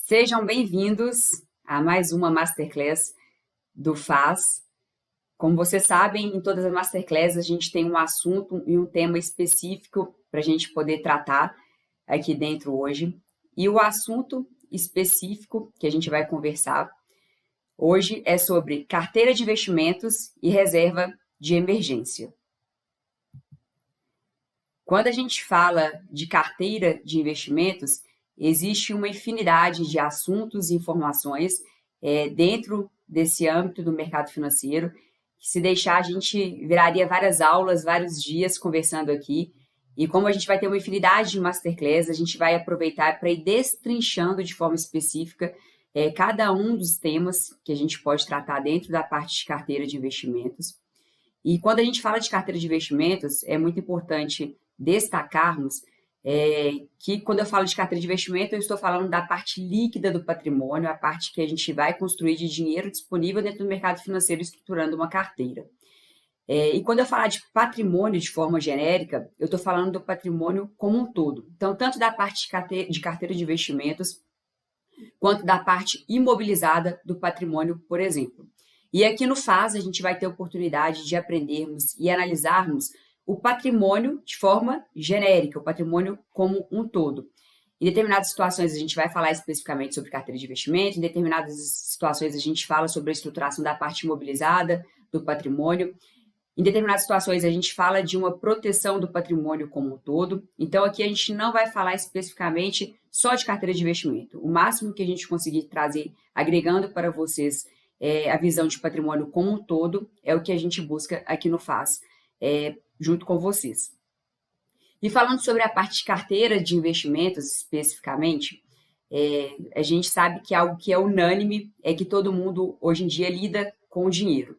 Sejam bem-vindos a mais uma Masterclass do FAS. Como vocês sabem, em todas as Masterclasses a gente tem um assunto e um tema específico para a gente poder tratar aqui dentro hoje. E o assunto específico que a gente vai conversar hoje é sobre carteira de investimentos e reserva de emergência. Quando a gente fala de carteira de investimentos, existe uma infinidade de assuntos e informações dentro desse âmbito do mercado financeiro, que se deixar a gente viraria várias aulas, vários dias conversando aqui, e como a gente vai ter uma infinidade de masterclass, a gente vai aproveitar para ir destrinchando de forma específica cada um dos temas que a gente pode tratar dentro da parte de carteira de investimentos. E quando a gente fala de carteira de investimentos, é muito importante destacarmos que quando eu falo de carteira de investimento, eu estou falando da parte líquida do patrimônio, a parte que a gente vai construir de dinheiro disponível dentro do mercado financeiro estruturando uma carteira. E quando eu falar de patrimônio de forma genérica, eu estou falando do patrimônio como um todo. Então, tanto da parte de carteira de investimentos, quanto da parte imobilizada do patrimônio, por exemplo. E aqui no FAS a gente vai ter a oportunidade de aprendermos e analisarmos o patrimônio de forma genérica, o patrimônio como um todo. Em determinadas situações a gente vai falar especificamente sobre carteira de investimento, em determinadas situações a gente fala sobre a estruturação da parte imobilizada do patrimônio, em determinadas situações a gente fala de uma proteção do patrimônio como um todo. Então aqui a gente não vai falar especificamente só de carteira de investimento. O máximo que a gente conseguir trazer, agregando para vocês a visão de patrimônio como um todo, é o que a gente busca aqui no FAS, junto com vocês. E falando sobre a parte de carteira de investimentos especificamente, a gente sabe que algo que é unânime é que todo mundo hoje em dia lida com o dinheiro.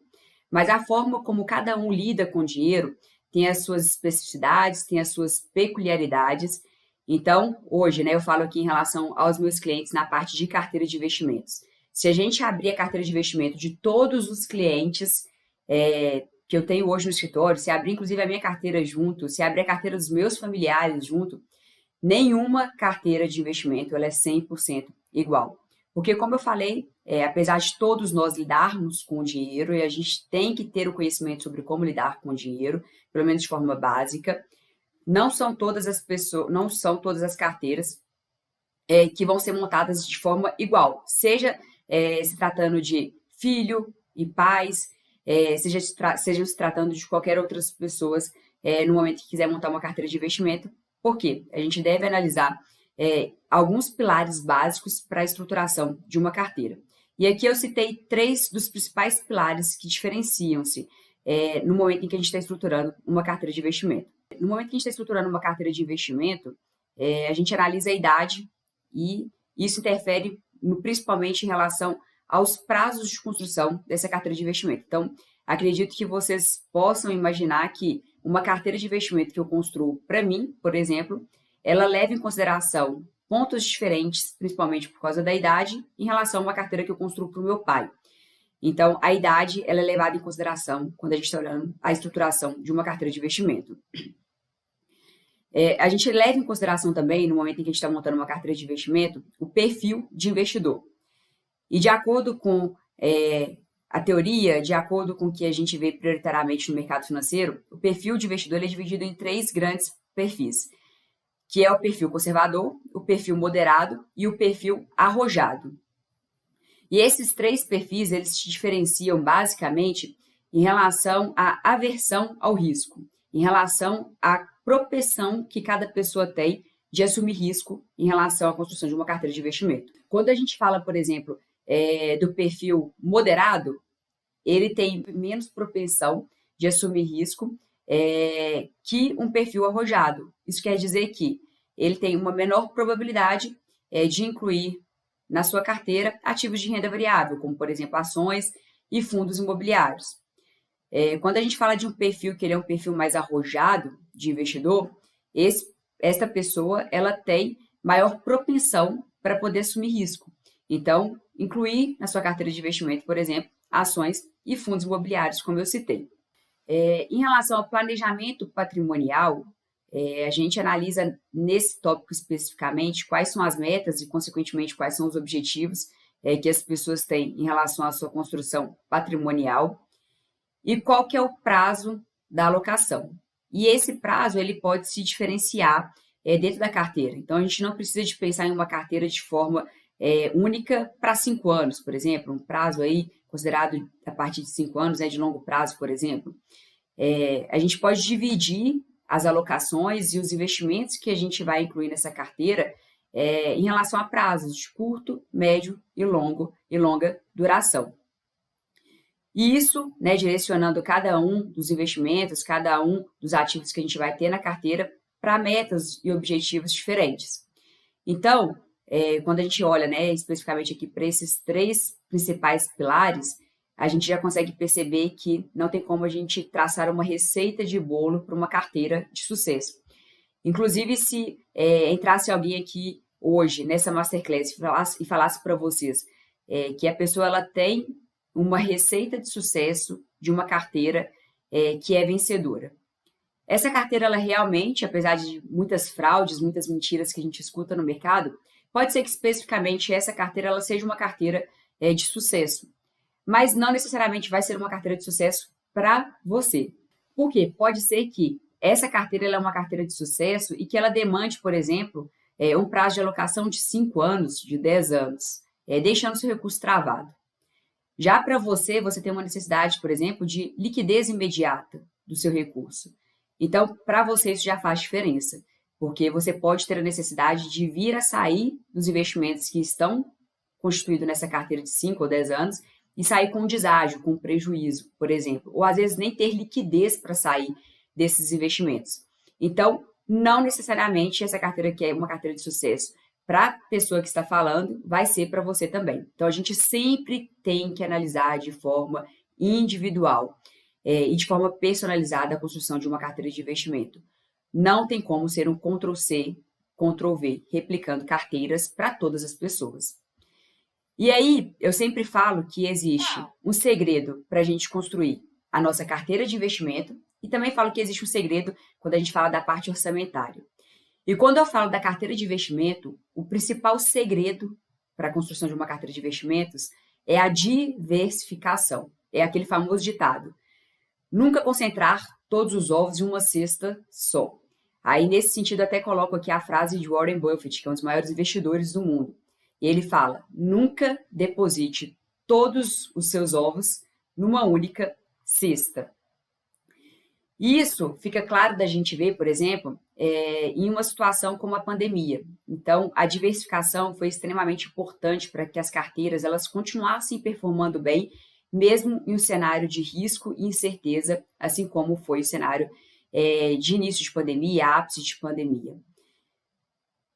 Mas a forma como cada um lida com o dinheiro tem as suas especificidades, tem as suas peculiaridades. Então, hoje, eu falo aqui em relação aos meus clientes na parte de carteira de investimentos. Se a gente abrir a carteira de investimento de todos os clientes que eu tenho hoje no escritório, se abrir inclusive a minha carteira junto, se abrir a carteira dos meus familiares junto, nenhuma carteira de investimento ela é 100% igual. Porque, como eu falei, apesar de todos nós lidarmos com o dinheiro, e a gente tem que ter o conhecimento sobre como lidar com o dinheiro, pelo menos de forma básica, não são todas as pessoas, não são todas as carteiras que vão ser montadas de forma igual. Seja se tratando de filho e pais, seja se tratando de qualquer outras pessoas no momento que quiser montar uma carteira de investimento. Por quê? A gente deve analisar alguns pilares básicos para a estruturação de uma carteira. E aqui eu citei 3 dos principais pilares que diferenciam-se no momento em que a gente está estruturando uma carteira de investimento. No momento que a gente está estruturando uma carteira de investimento, a gente analisa a idade e isso interfere principalmente em relação aos prazos de construção dessa carteira de investimento. Então, acredito que vocês possam imaginar que uma carteira de investimento que eu construo para mim, por exemplo, ela leva em consideração pontos diferentes, principalmente por causa da idade, em relação a uma carteira que eu construo para o meu pai. Então, a idade ela é levada em consideração quando a gente está olhando a estruturação de uma carteira de investimento. A gente leva em consideração também, no momento em que a gente está montando uma carteira de investimento, o perfil de investidor. E de acordo com a teoria, de acordo com o que a gente vê prioritariamente no mercado financeiro, o perfil de investidor é dividido em 3 grandes perfis, que é o perfil conservador, o perfil moderado e o perfil arrojado. E esses 3 perfis, eles se diferenciam basicamente em relação à aversão ao risco, em relação à propensão que cada pessoa tem de assumir risco em relação à construção de uma carteira de investimento. Quando a gente fala, por exemplo, do perfil moderado, ele tem menos propensão de assumir risco que um perfil arrojado. Isso quer dizer que ele tem uma menor probabilidade de incluir na sua carteira ativos de renda variável, como, por exemplo, ações e fundos imobiliários. Quando a gente fala de um perfil que ele é um perfil mais arrojado de investidor, esta pessoa ela tem maior propensão para poder assumir risco. Então, incluir na sua carteira de investimento, por exemplo, ações e fundos imobiliários, como eu citei. Em relação ao planejamento patrimonial, A gente analisa nesse tópico especificamente quais são as metas e, consequentemente, quais são os objetivos que as pessoas têm em relação à sua construção patrimonial e qual que é o prazo da alocação. E esse prazo ele pode se diferenciar dentro da carteira. Então, a gente não precisa de pensar em uma carteira de forma única para 5 anos, por exemplo, um prazo aí considerado a partir de 5 anos, de longo prazo, por exemplo. A gente pode dividir as alocações e os investimentos que a gente vai incluir nessa carteira em relação a prazos de curto, médio e longa duração. E isso, direcionando cada um dos investimentos, cada um dos ativos que a gente vai ter na carteira para metas e objetivos diferentes. Então, quando a gente olha, especificamente aqui para esses 3 principais pilares, a gente já consegue perceber que não tem como a gente traçar uma receita de bolo para uma carteira de sucesso. Inclusive, se entrasse alguém aqui hoje nessa Masterclass e falasse para vocês que a pessoa ela tem uma receita de sucesso de uma carteira que é vencedora. Essa carteira, ela realmente, apesar de muitas fraudes, muitas mentiras que a gente escuta no mercado, pode ser que especificamente essa carteira ela seja uma carteira de sucesso. Mas não necessariamente vai ser uma carteira de sucesso para você. Por quê? Pode ser que essa carteira ela é uma carteira de sucesso e que ela demande, por exemplo, um prazo de alocação de 5 anos, de 10 anos, deixando seu recurso travado. Já para você, você tem uma necessidade, por exemplo, de liquidez imediata do seu recurso. Então, para você, isso já faz diferença, porque você pode ter a necessidade de vir a sair dos investimentos que estão constituídos nessa carteira de 5 ou 10 anos e sair com deságio, com prejuízo, por exemplo, ou às vezes nem ter liquidez para sair desses investimentos. Então, não necessariamente essa carteira que é uma carteira de sucesso para a pessoa que está falando, vai ser para você também. Então, a gente sempre tem que analisar de forma individual e de forma personalizada a construção de uma carteira de investimento. Não tem como ser um Ctrl+C, Ctrl+V, replicando carteiras para todas as pessoas. E aí, eu sempre falo que existe um segredo para a gente construir a nossa carteira de investimento e também falo que existe um segredo quando a gente fala da parte orçamentária. E quando eu falo da carteira de investimento, o principal segredo para a construção de uma carteira de investimentos é a diversificação. É aquele famoso ditado: nunca concentrar todos os ovos em uma cesta só. Aí, nesse sentido, até coloco aqui a frase de Warren Buffett, que é um dos maiores investidores do mundo. E ele fala: nunca deposite todos os seus ovos numa única cesta. E isso fica claro da gente ver, por exemplo, em uma situação como a pandemia. Então, a diversificação foi extremamente importante para que as carteiras elas continuassem performando bem, mesmo em um cenário de risco e incerteza, assim como foi o cenário de início de pandemia, ápice de pandemia.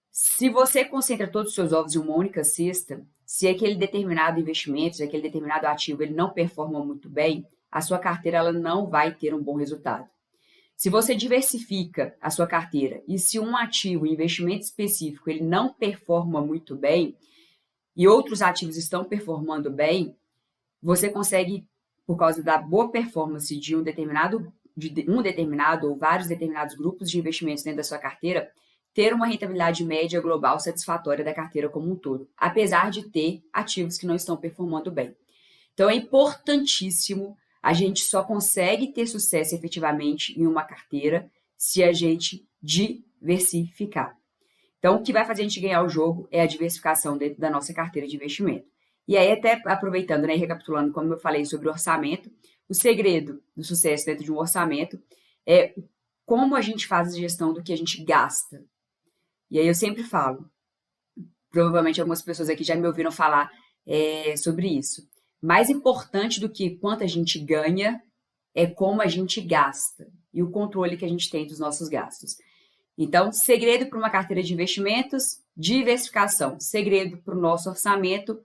Se você concentra todos os seus ovos em uma única cesta, se aquele determinado investimento, se aquele determinado ativo ele não performa muito bem, a sua carteira ela não vai ter um bom resultado. Se você diversifica a sua carteira e se um ativo, um investimento específico, ele não performa muito bem e outros ativos estão performando bem, você consegue, por causa da boa performance de um determinado ou vários determinados grupos de investimentos dentro da sua carteira, ter uma rentabilidade média global satisfatória da carteira como um todo, apesar de ter ativos que não estão performando bem. Então, é importantíssimo, a gente só consegue ter sucesso efetivamente em uma carteira se a gente diversificar. Então, o que vai fazer a gente ganhar o jogo é a diversificação dentro da nossa carteira de investimento. E aí, até aproveitando, e recapitulando, como eu falei sobre orçamento, o segredo do sucesso dentro de um orçamento é como a gente faz a gestão do que a gente gasta. E aí eu sempre falo, provavelmente algumas pessoas aqui já me ouviram falar sobre isso. Mais importante do que quanto a gente ganha é como a gente gasta e o controle que a gente tem dos nossos gastos. Então, segredo para uma carteira de investimentos, diversificação. Segredo para o nosso orçamento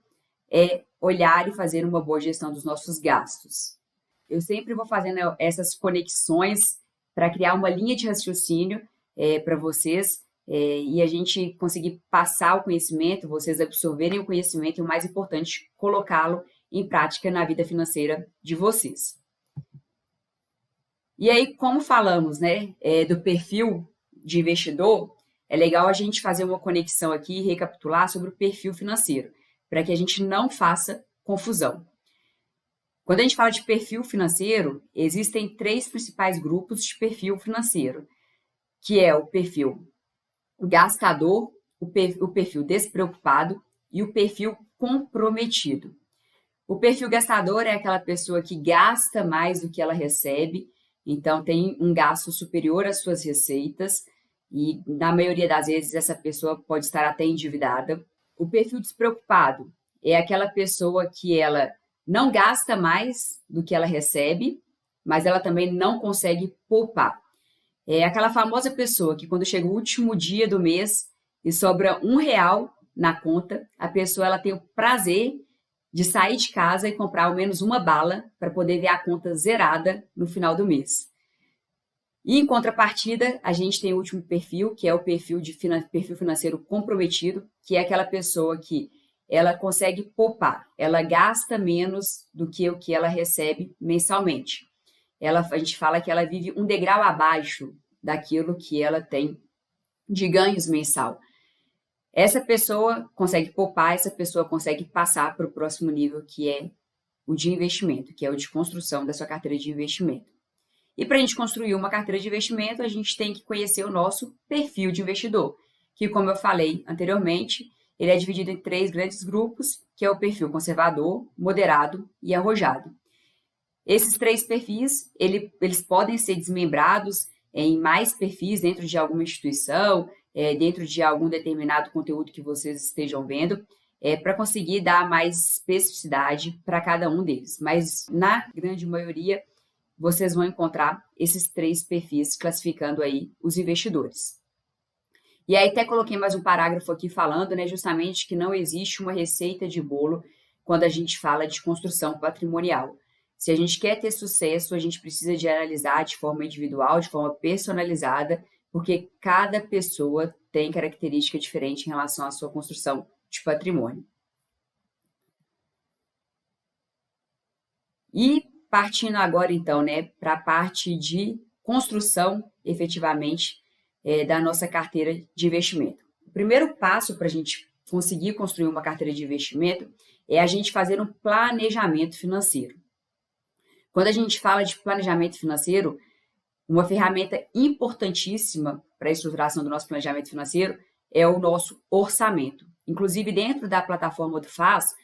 é olhar e fazer uma boa gestão dos nossos gastos. Eu sempre vou fazendo essas conexões para criar uma linha de raciocínio para vocês e a gente conseguir passar o conhecimento, vocês absorverem o conhecimento e, o mais importante, colocá-lo em prática na vida financeira de vocês. E aí, como falamos do perfil de investidor, é legal a gente fazer uma conexão aqui e recapitular sobre o perfil financeiro, para que a gente não faça confusão. Quando a gente fala de perfil financeiro, existem 3 principais grupos de perfil financeiro, que é o perfil gastador, o perfil despreocupado e o perfil comprometido. O perfil gastador é aquela pessoa que gasta mais do que ela recebe, então tem um gasto superior às suas receitas e, na maioria das vezes, essa pessoa pode estar até endividada. O perfil despreocupado é aquela pessoa que ela não gasta mais do que ela recebe, mas ela também não consegue poupar. É aquela famosa pessoa que quando chega o último dia do mês e sobra R$ 1 na conta, a pessoa ela tem o prazer de sair de casa e comprar ao menos uma bala para poder ver a conta zerada no final do mês. E em contrapartida, a gente tem o último perfil, que é o perfil financeiro comprometido, que é aquela pessoa que ela consegue poupar, ela gasta menos do que o que ela recebe mensalmente. A gente fala que ela vive um degrau abaixo daquilo que ela tem de ganhos mensal. Essa pessoa consegue poupar, essa pessoa consegue passar para o próximo nível, que é o de investimento, que é o de construção da sua carteira de investimento. E para a gente construir uma carteira de investimento, a gente tem que conhecer o nosso perfil de investidor, que, como eu falei anteriormente, ele é dividido em 3 grandes grupos, que é o perfil conservador, moderado e arrojado. Esses 3 perfis, eles podem ser desmembrados em mais perfis dentro de alguma instituição, dentro de algum determinado conteúdo que vocês estejam vendo, para conseguir dar mais especificidade para cada um deles. Mas, na grande maioria, vocês vão encontrar esses 3 perfis classificando aí os investidores. E aí até coloquei mais um parágrafo aqui falando, né, justamente que não existe uma receita de bolo quando a gente fala de construção patrimonial. Se a gente quer ter sucesso, a gente precisa de analisar de forma individual, de forma personalizada, porque cada pessoa tem característica diferente em relação à sua construção de patrimônio. E partindo agora, então, né, para a parte de construção, efetivamente, da nossa carteira de investimento. O primeiro passo para a gente conseguir construir uma carteira de investimento é a gente fazer um planejamento financeiro. Quando a gente fala de planejamento financeiro, uma ferramenta importantíssima para a estruturação do nosso planejamento financeiro é o nosso orçamento. Inclusive, dentro da plataforma do FAS,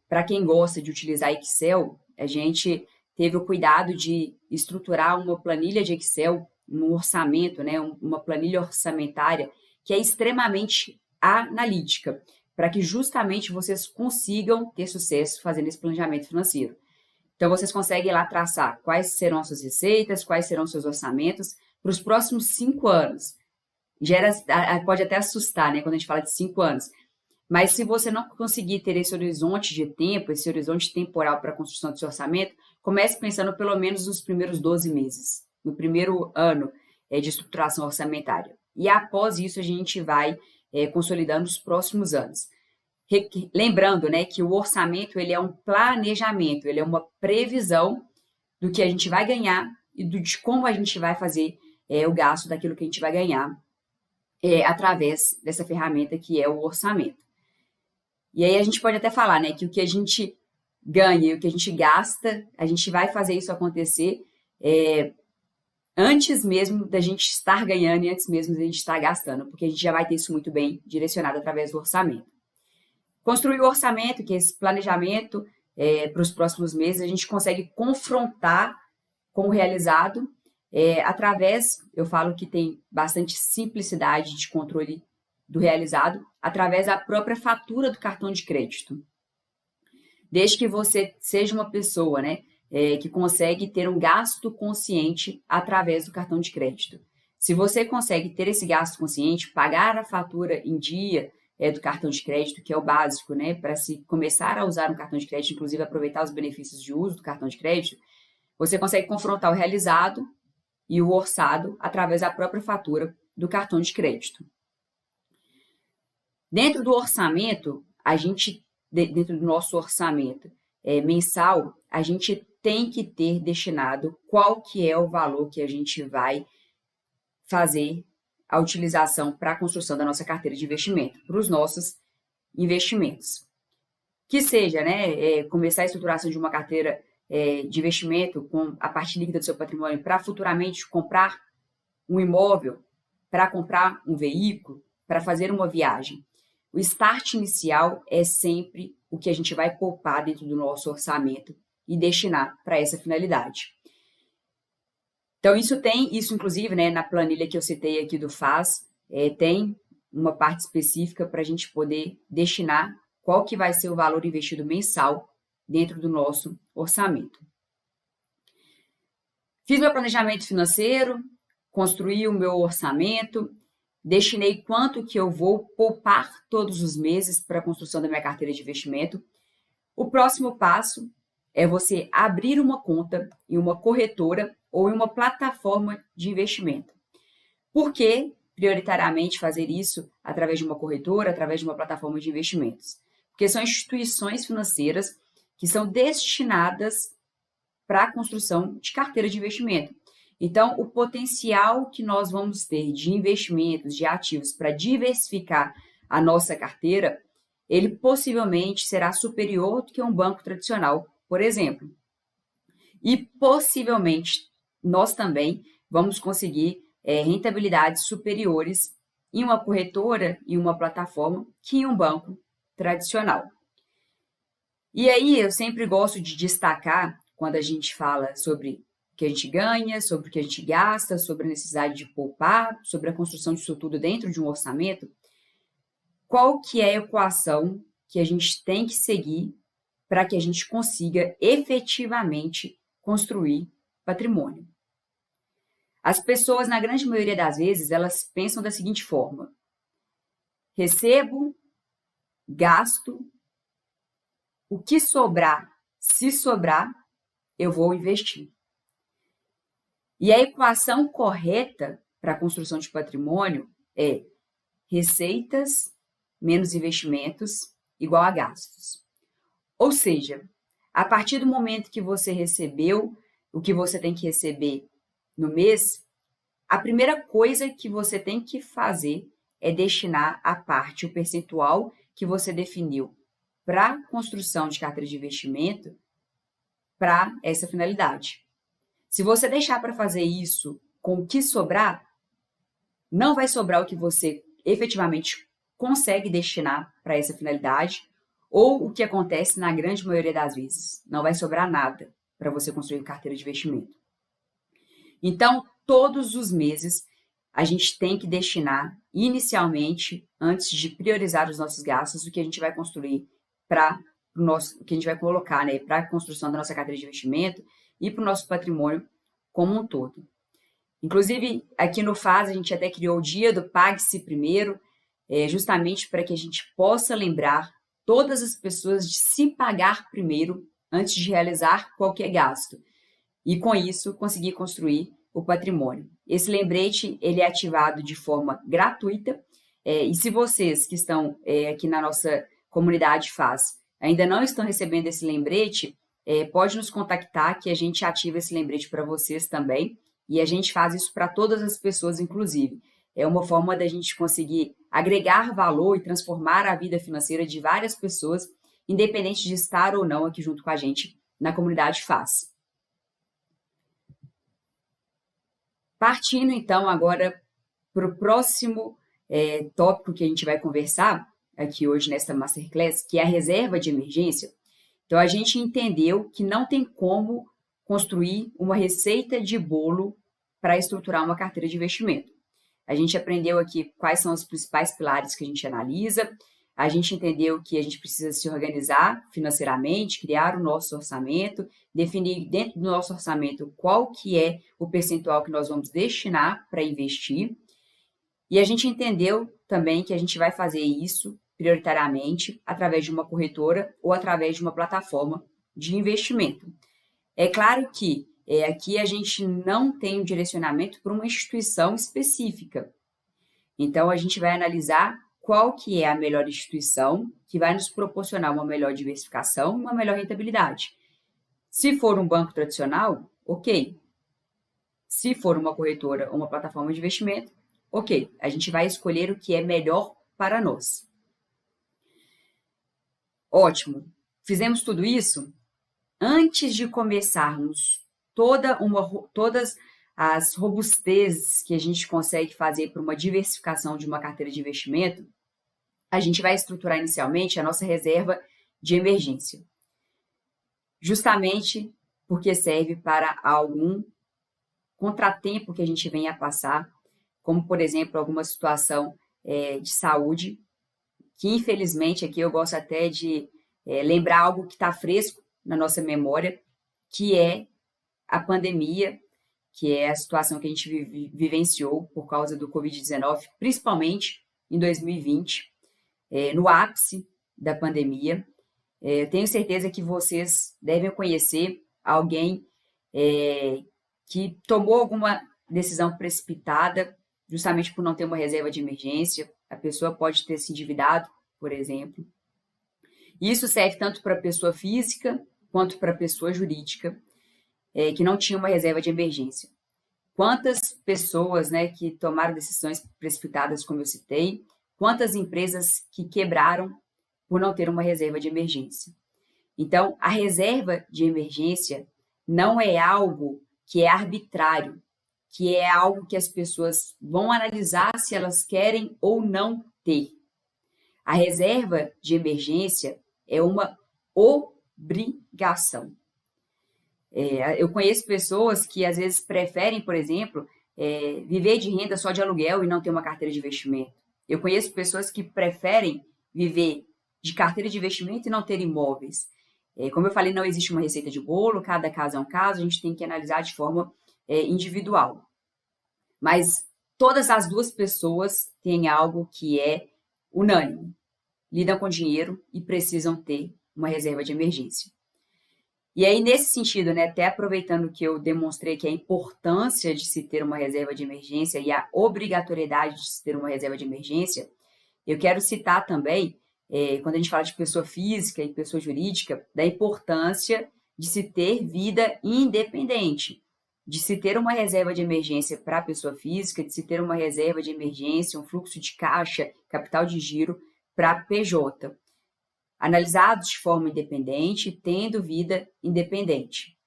para quem gosta de utilizar Excel, a gente teve o cuidado de estruturar uma planilha de Excel, um orçamento, né, uma planilha orçamentária que é extremamente analítica, para que justamente vocês consigam ter sucesso fazendo esse planejamento financeiro. Então, vocês conseguem lá traçar quais serão as suas receitas, quais serão os seus orçamentos para os próximos 5 anos. Pode até assustar, né, quando a gente fala de 5 anos. Mas se você não conseguir ter esse horizonte de tempo, esse horizonte temporal para a construção do seu orçamento, comece pensando pelo menos nos primeiros 12 meses, no primeiro ano de estruturação orçamentária. E após isso, a gente vai consolidando os próximos anos. Lembrando, né, que o orçamento ele é um planejamento, ele é uma previsão do que a gente vai ganhar e de como a gente vai fazer o gasto daquilo que a gente vai ganhar através dessa ferramenta que é o orçamento. E aí a gente pode até falar, né, que o que a gente ganha e o que a gente gasta, a gente vai fazer isso acontecer antes mesmo da gente estar ganhando e antes mesmo da gente estar gastando, porque a gente já vai ter isso muito bem direcionado através do orçamento. Construir o orçamento, que é esse planejamento para os próximos meses, a gente consegue confrontar com o realizado através, eu falo que tem bastante simplicidade de controle do realizado, através da própria fatura do cartão de crédito. Desde que você seja uma pessoa, né, que consegue ter um gasto consciente através do cartão de crédito. Se você consegue ter esse gasto consciente, pagar a fatura em dia do cartão de crédito, que é o básico, né, para se começar a usar um cartão de crédito, inclusive aproveitar os benefícios de uso do cartão de crédito, você consegue confrontar o realizado e o orçado através da própria fatura do cartão de crédito. Dentro do orçamento, dentro do nosso orçamento mensal, a gente tem que ter destinado qual que é o valor que a gente vai fazer a utilização para a construção da nossa carteira de investimento, para os nossos investimentos. Que seja, né, começar a estruturação de uma carteira de investimento com a parte líquida do seu patrimônio para futuramente comprar um imóvel, para comprar um veículo, para fazer uma viagem. O start inicial é sempre o que a gente vai poupar dentro do nosso orçamento e destinar para essa finalidade. Então, isso inclusive, né, na planilha que eu citei aqui do FAS, tem uma parte específica para a gente poder destinar qual que vai ser o valor investido mensal dentro do nosso orçamento. Fiz meu planejamento financeiro, construí o meu orçamento, destinei quanto que eu vou poupar todos os meses para a construção da minha carteira de investimento. O próximo passo é você abrir uma conta em uma corretora ou em uma plataforma de investimento. Por que prioritariamente fazer isso através de uma corretora, através de uma plataforma de investimentos? Porque são instituições financeiras que são destinadas para a construção de carteira de investimento. Então, o potencial que nós vamos ter de investimentos, de ativos para diversificar a nossa carteira, ele possivelmente será superior do que um banco tradicional, por exemplo. E possivelmente nós também vamos conseguir rentabilidades superiores em uma corretora e uma plataforma que em um banco tradicional. E aí eu sempre gosto de destacar, quando a gente fala sobre o que a gente ganha, sobre o que a gente gasta, sobre a necessidade de poupar, sobre a construção disso tudo dentro de um orçamento, qual que é a equação que a gente tem que seguir para que a gente consiga efetivamente construir patrimônio. As pessoas, na grande maioria das vezes, elas pensam da seguinte forma: recebo, gasto, o que sobrar, se sobrar, eu vou investir. E a equação correta para a construção de patrimônio é receitas menos investimentos igual a gastos. Ou seja, a partir do momento que você recebeu o que você tem que receber no mês, a primeira coisa que você tem que fazer é destinar a parte, o percentual que você definiu para a construção de carteira de investimento para essa finalidade. Se você deixar para fazer isso com o que sobrar, não vai sobrar o que você efetivamente consegue destinar para essa finalidade, ou o que acontece na grande maioria das vezes, não vai sobrar nada para você construir carteira de investimento. Então, todos os meses, a gente tem que destinar inicialmente, antes de priorizar os nossos gastos, o que a gente vai construir para o nosso, o que a gente vai colocar, né, para a construção da nossa carteira de investimento e para o nosso patrimônio como um todo. Inclusive, aqui no FAS, a gente até criou o dia do Pague-se Primeiro, justamente para que a gente possa lembrar todas as pessoas de se pagar primeiro antes de realizar qualquer gasto. E, com isso, conseguir construir o patrimônio. Esse lembrete ele é ativado de forma gratuita, e se vocês que estão aqui na nossa comunidade FAS ainda não estão recebendo esse lembrete, pode nos contactar que a gente ativa esse lembrete para vocês também, e a gente faz isso para todas as pessoas, inclusive. É uma forma da gente conseguir agregar valor e transformar a vida financeira de várias pessoas, independente de estar ou não aqui junto com a gente na comunidade FAS. Partindo, então, agora para o próximo tópico que a gente vai conversar aqui hoje nesta Masterclass, que é a reserva de emergência. Então, a gente entendeu que não tem como construir uma receita de bolo para estruturar uma carteira de investimento. A gente aprendeu aqui quais são os principais pilares que a gente analisa, a gente entendeu que a gente precisa se organizar financeiramente, criar o nosso orçamento, definir dentro do nosso orçamento qual que é o percentual que nós vamos destinar para investir. E a gente entendeu também que a gente vai fazer isso prioritariamente através de uma corretora ou através de uma plataforma de investimento. É claro que aqui a gente não tem um direcionamento para uma instituição específica. Então, a gente vai analisar qual que é a melhor instituição que vai nos proporcionar uma melhor diversificação e uma melhor rentabilidade. Se for um banco tradicional, ok. Se for uma corretora ou uma plataforma de investimento, ok, a gente vai escolher o que é melhor para nós. Ótimo. Fizemos tudo isso? Antes de começarmos todas as robustezes que a gente consegue fazer para uma diversificação de uma carteira de investimento, a gente vai estruturar inicialmente a nossa reserva de emergência. Justamente porque serve para algum contratempo que a gente venha a passar, como, por exemplo, alguma situação de saúde, que infelizmente aqui eu gosto até de lembrar algo que está fresco na nossa memória, que é a pandemia, que é a situação que a gente vivenciou por causa do Covid-19, principalmente em 2020, no ápice da pandemia. Eu tenho certeza que vocês devem conhecer alguém que tomou alguma decisão precipitada, justamente por não ter uma reserva de emergência. A pessoa pode ter se endividado, por exemplo. Isso serve tanto para a pessoa física quanto para a pessoa jurídica, que não tinha uma reserva de emergência. Quantas pessoas, né, que tomaram decisões precipitadas, como eu citei, quantas empresas que quebraram por não ter uma reserva de emergência. Então, a reserva de emergência não é algo que é arbitrário, que é algo que as pessoas vão analisar se elas querem ou não ter. A reserva de emergência é uma obrigação. Eu conheço pessoas que às vezes preferem, por exemplo, viver de renda só de aluguel e não ter uma carteira de investimento. Eu conheço pessoas que preferem viver de carteira de investimento e não ter imóveis. Como eu falei, não existe uma receita de bolo, cada caso é um caso, a gente tem que analisar de forma individual. Mas todas as duas pessoas têm algo que é unânime. Lidam com dinheiro e precisam ter uma reserva de emergência. E aí, nesse sentido, né, até aproveitando que eu demonstrei que a importância de se ter uma reserva de emergência e a obrigatoriedade de se ter uma reserva de emergência, eu quero citar também, quando a gente fala de pessoa física e pessoa jurídica, da importância de se ter vida independente, de se ter uma reserva de emergência para a pessoa física, de se ter uma reserva de emergência, um fluxo de caixa, capital de giro para a PJ. Analisados de forma independente, tendo vida independente.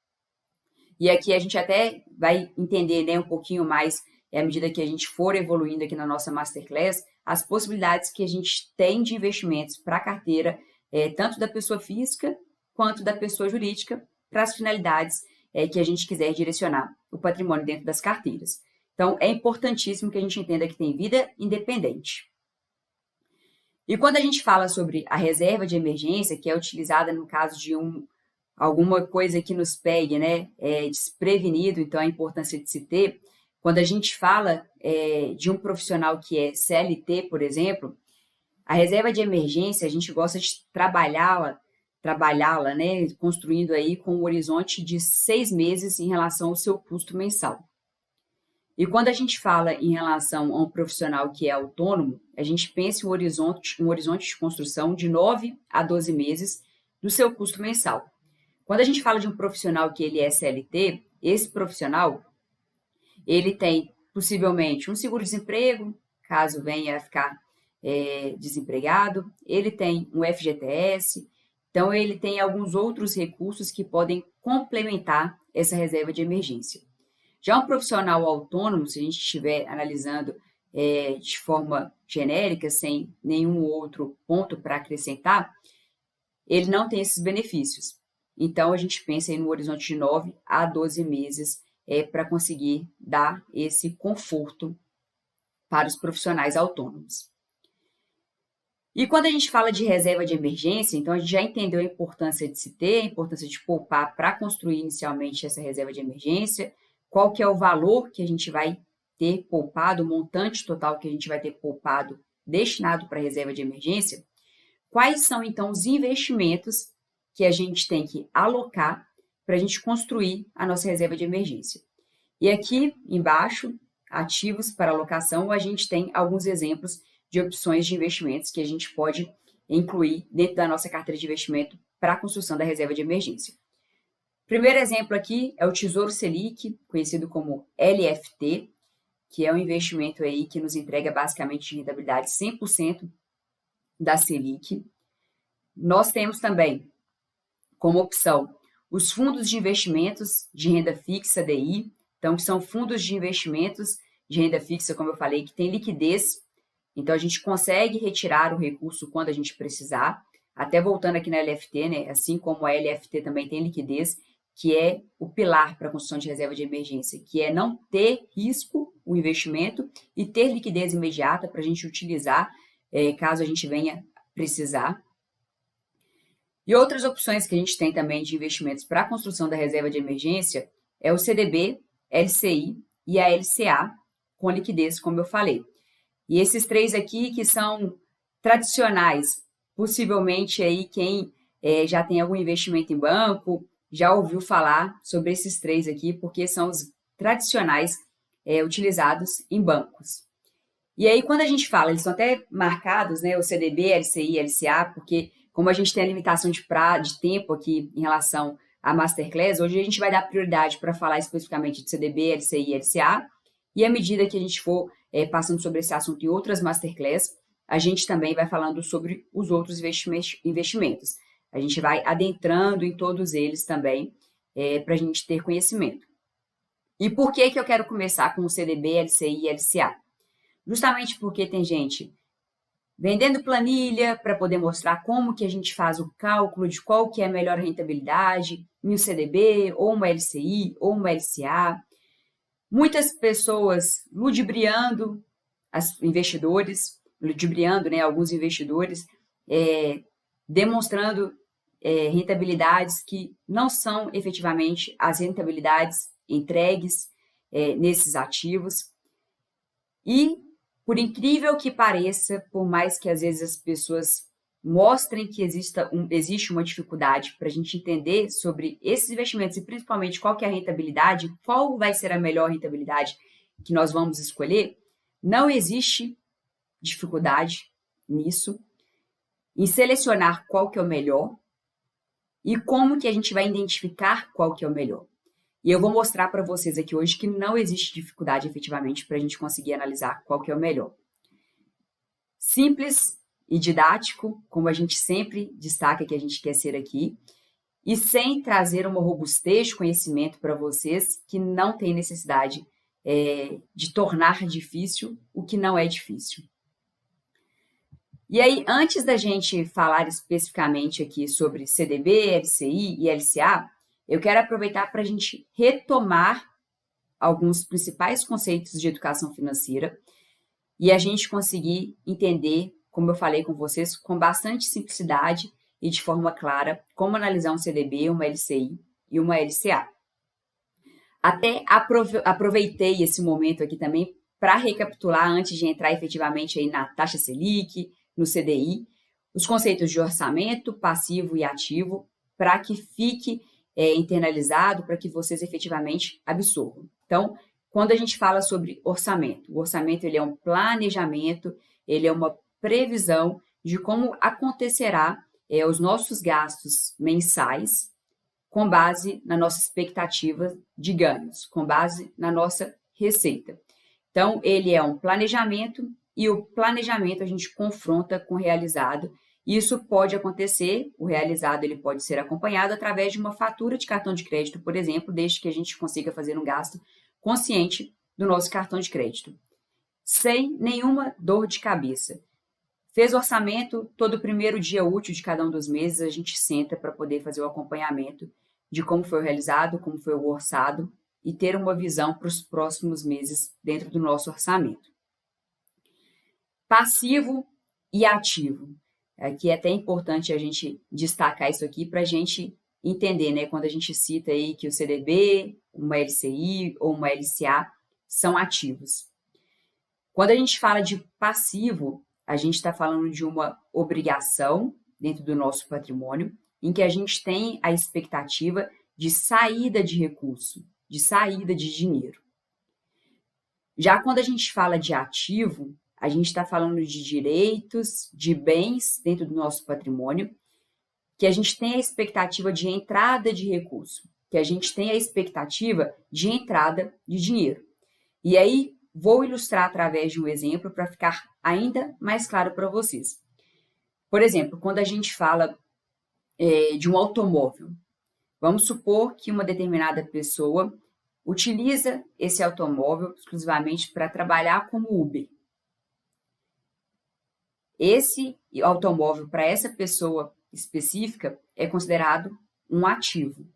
E aqui a gente até vai entender, né, um pouquinho mais, à medida que a gente for evoluindo aqui na nossa Masterclass, as possibilidades que a gente tem de investimentos para a carteira, tanto da pessoa física quanto da pessoa jurídica, para as finalidades que a gente quiser direcionar o patrimônio dentro das carteiras. Então, é importantíssimo que a gente entenda que tem vida independente. E quando a gente fala sobre a reserva de emergência, que é utilizada no caso de alguma coisa que nos pegue, né, desprevenido, então a importância de se ter, quando a gente fala de um profissional que é CLT, por exemplo, a reserva de emergência, a gente gosta de trabalhá-la, né, construindo aí com um horizonte de 6 meses em relação ao seu custo mensal. E quando a gente fala em relação a um profissional que é autônomo, a gente pensa em um horizonte de construção de 9 a 12 meses do seu custo mensal. Quando a gente fala de um profissional que ele é CLT, esse profissional, ele tem possivelmente um seguro-desemprego, caso venha a ficar desempregado, ele tem um FGTS, então ele tem alguns outros recursos que podem complementar essa reserva de emergência. Já um profissional autônomo, se a gente estiver analisando de forma genérica, sem nenhum outro ponto para acrescentar, ele não tem esses benefícios. Então, a gente pensa em no horizonte de 9 a 12 meses para conseguir dar esse conforto para os profissionais autônomos. E quando a gente fala de reserva de emergência, então a gente já entendeu a importância de se ter, a importância de poupar para construir inicialmente essa reserva de emergência, qual que é o valor que a gente vai ter poupado, o montante total que a gente vai ter poupado destinado para a reserva de emergência, quais são, então, os investimentos que a gente tem que alocar para a gente construir a nossa reserva de emergência. E aqui embaixo, ativos para alocação, a gente tem alguns exemplos de opções de investimentos que a gente pode incluir dentro da nossa carteira de investimento para a construção da reserva de emergência. Primeiro exemplo aqui é o Tesouro Selic, conhecido como LFT, que é um investimento aí que nos entrega basicamente rentabilidade 100% da Selic. Nós temos também como opção os fundos de investimentos de renda fixa, DI, então que são fundos de investimentos de renda fixa, como eu falei, que tem liquidez, então a gente consegue retirar o recurso quando a gente precisar, até voltando aqui na LFT, né, assim como a LFT também tem liquidez, que é o pilar para a construção de reserva de emergência, que é não ter risco o investimento e ter liquidez imediata para a gente utilizar caso a gente venha precisar. E outras opções que a gente tem também de investimentos para a construção da reserva de emergência é o CDB, LCI e a LCA, com liquidez, como eu falei. E esses três aqui que são tradicionais, possivelmente aí quem já tem algum investimento em banco, já ouviu falar sobre esses três aqui, porque são os tradicionais utilizados em bancos. E aí, quando a gente fala, eles são até marcados, né, o CDB, LCI, LCA, porque como a gente tem a limitação de tempo aqui em relação à Masterclass, hoje a gente vai dar prioridade para falar especificamente de CDB, LCI e LCA, e à medida que a gente for passando sobre esse assunto em outras Masterclass, a gente também vai falando sobre os outros investimentos. A gente vai adentrando em todos eles também, para a gente ter conhecimento. E por que eu quero começar com o CDB, LCI e LCA? Justamente porque tem gente vendendo planilha para poder mostrar como que a gente faz o cálculo de qual que é a melhor rentabilidade em um CDB, ou uma LCI, ou uma LCA. Muitas pessoas ludibriando alguns investidores, demonstrando rentabilidades que não são efetivamente as rentabilidades entregues nesses ativos. E, por incrível que pareça, por mais que às vezes as pessoas mostrem que existe uma dificuldade para a gente entender sobre esses investimentos e principalmente qual que é a rentabilidade, qual vai ser a melhor rentabilidade que nós vamos escolher, não existe dificuldade nisso, em selecionar qual que é o melhor e como que a gente vai identificar qual que é o melhor. E eu vou mostrar para vocês aqui hoje que não existe dificuldade efetivamente para a gente conseguir analisar qual que é o melhor. Simples e didático, como a gente sempre destaca que a gente quer ser aqui, e sem trazer uma robustez de conhecimento para vocês que não tem necessidade de tornar difícil o que não é difícil. E aí, antes da gente falar especificamente aqui sobre CDB, LCI e LCA, eu quero aproveitar para a gente retomar alguns principais conceitos de educação financeira e a gente conseguir entender, como eu falei com vocês, com bastante simplicidade e de forma clara, como analisar um CDB, uma LCI e uma LCA. Até aproveitei esse momento aqui também para recapitular, antes de entrar efetivamente aí na taxa Selic, no CDI, os conceitos de orçamento, passivo e ativo, para que fique internalizado, para que vocês efetivamente absorvam. Então, quando a gente fala sobre orçamento, o orçamento ele é um planejamento, ele é uma previsão de como acontecerá os nossos gastos mensais com base na nossa expectativa de ganhos, com base na nossa receita. Então, ele é um planejamento e o planejamento a gente confronta com o realizado. Isso pode acontecer, o realizado ele pode ser acompanhado através de uma fatura de cartão de crédito, por exemplo, desde que a gente consiga fazer um gasto consciente do nosso cartão de crédito, sem nenhuma dor de cabeça. Fez o orçamento, todo primeiro dia útil de cada um dos meses, a gente senta para poder fazer o acompanhamento de como foi o realizado, como foi o orçado e ter uma visão para os próximos meses dentro do nosso orçamento. Passivo e ativo. Aqui é até importante a gente destacar isso aqui para a gente entender, né? Quando a gente cita aí que o CDB, uma LCI ou uma LCA são ativos. Quando a gente fala de passivo, a gente está falando de uma obrigação dentro do nosso patrimônio, em que a gente tem a expectativa de saída de recurso, de saída de dinheiro. Já quando a gente fala de ativo, a gente está falando de direitos, de bens dentro do nosso patrimônio, que a gente tem a expectativa de entrada de recurso. que a gente tem a expectativa de entrada de dinheiro. E aí, vou ilustrar através de um exemplo para ficar ainda mais claro para vocês. Por exemplo, quando a gente fala de um automóvel, vamos supor que uma determinada pessoa utiliza esse automóvel exclusivamente para trabalhar como Uber. Esse automóvel, para essa pessoa específica, é considerado um ativo,